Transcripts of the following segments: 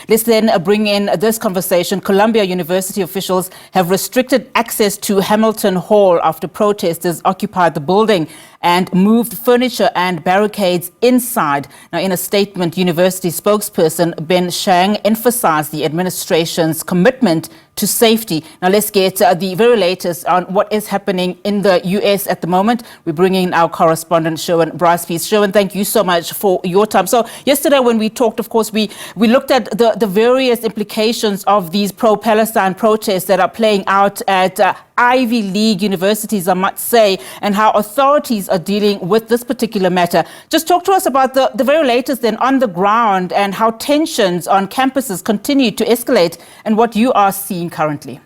Let's then bring in this conversation. Columbia University officials have restricted access to Hamilton Hall after protesters occupied the building and moved furniture and barricades inside. Now, in a statement, university spokesperson Ben Chang emphasized the administration's commitment to safety. Now, let's get the very latest on what is happening in the U.S. at the moment. We're bringing in our correspondent, Sherwin Bryce-Pease. Sherwin, thank you so much for your time. So yesterday when we talked, of course, we looked at the various implications of these pro-Palestine protests that are playing out at Ivy League universities, I might say, and how authorities are dealing with this particular matter. Just talk to us about the very latest then on the ground and how tensions on campuses continue to escalate and what you are seeing currently.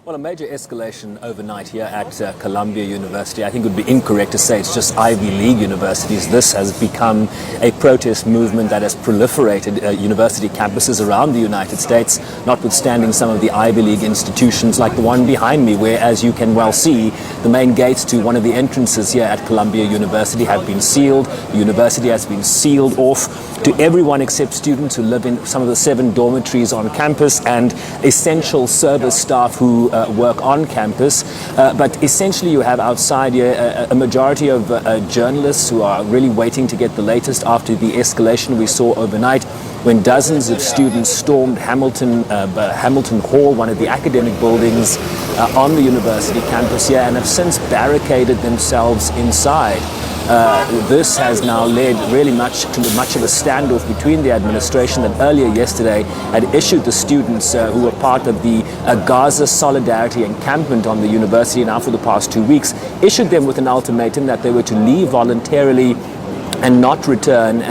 Well, a major escalation overnight here at Columbia University. I think it would be incorrect to say it's just Ivy League universities. This has become a protest movement that has proliferated university campuses around the United States, notwithstanding some of the Ivy League institutions like the one behind me, where, as you can well see, the main gates to one of the entrances here at Columbia University have been sealed. The university has been sealed off to everyone except students who live in some of the 7 dormitories on campus and essential service staff who work on campus. But essentially you have outside here a majority of journalists who are really waiting to get the latest after the escalation we saw overnight when dozens of students stormed Hamilton Hall, one of the academic buildings on the university campus here, and have since barricaded themselves inside. This has now led really much of a standoff between the administration that earlier yesterday had issued the students who were part of the Gaza Solidarity encampment on the university now for the past 2 weeks, issued them with an ultimatum that they were to leave voluntarily and not return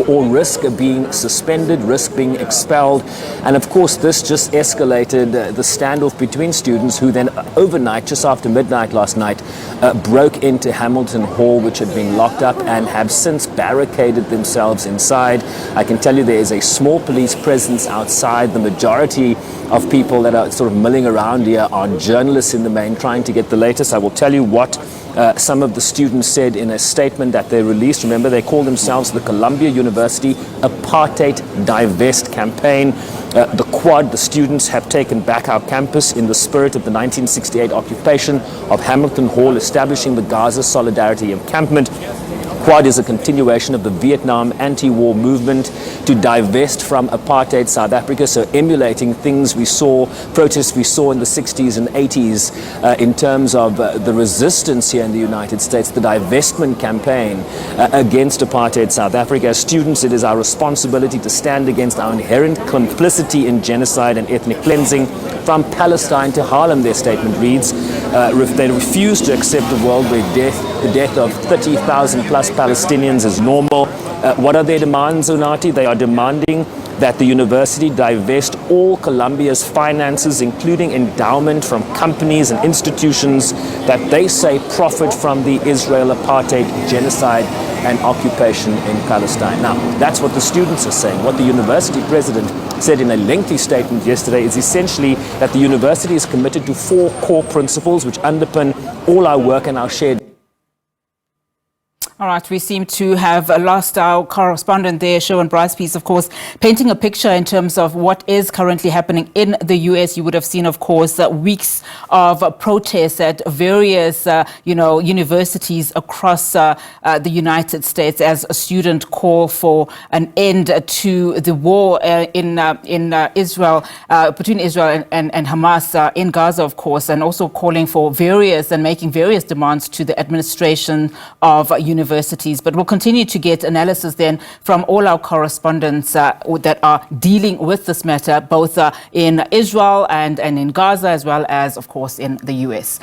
or risk being suspended, risk being expelled. And of course, this just escalated the standoff between students who then overnight, just after midnight last night, broke into Hamilton Hall, which had been locked up, and have since barricaded themselves inside. I can tell you there is a small police presence outside. The majority of people that are sort of milling around here are journalists in the main, trying to get the latest. I will tell you what some of the students said in a statement that they released. Remember, they call themselves the Columbia University Apartheid Divest Campaign. The Quad, the students have taken back our campus in the spirit of the 1968 occupation of Hamilton Hall, establishing the Gaza Solidarity encampment. Quad is a continuation of the Vietnam anti-war movement to divest from apartheid South Africa, so emulating things we saw, protests we saw in the 60s and 80s in terms of the resistance here in the United States, the divestment campaign against apartheid South Africa. As students, it is our responsibility to stand against our inherent complicity in genocide and ethnic cleansing from Palestine to Harlem, their statement reads. They refuse to accept a world where the death of 30,000 plus Palestinians is normal. What are their demands, Unati? They are demanding that the university divest all Columbia's finances, including endowment, from companies and institutions that they say profit from the Israel apartheid genocide and occupation in Palestine. Now, that's what the students are saying. What the university president said in a lengthy statement yesterday is essentially that the university is committed to 4 core principles which underpin all our work and our shared. All right, we seem to have lost our correspondent there, Sherwin Bryce-Pease, of course, painting a picture in terms of what is currently happening in the U.S. You would have seen, of course, weeks of protests at various, universities across the United States as a student call for an end to the war in Israel, between Israel and Hamas in Gaza, of course, and also calling for various and making various demands to the administration of universities. But we'll continue to get analysis then from all our correspondents that are dealing with this matter, both in Israel and in Gaza, as well as, of course, in the U.S.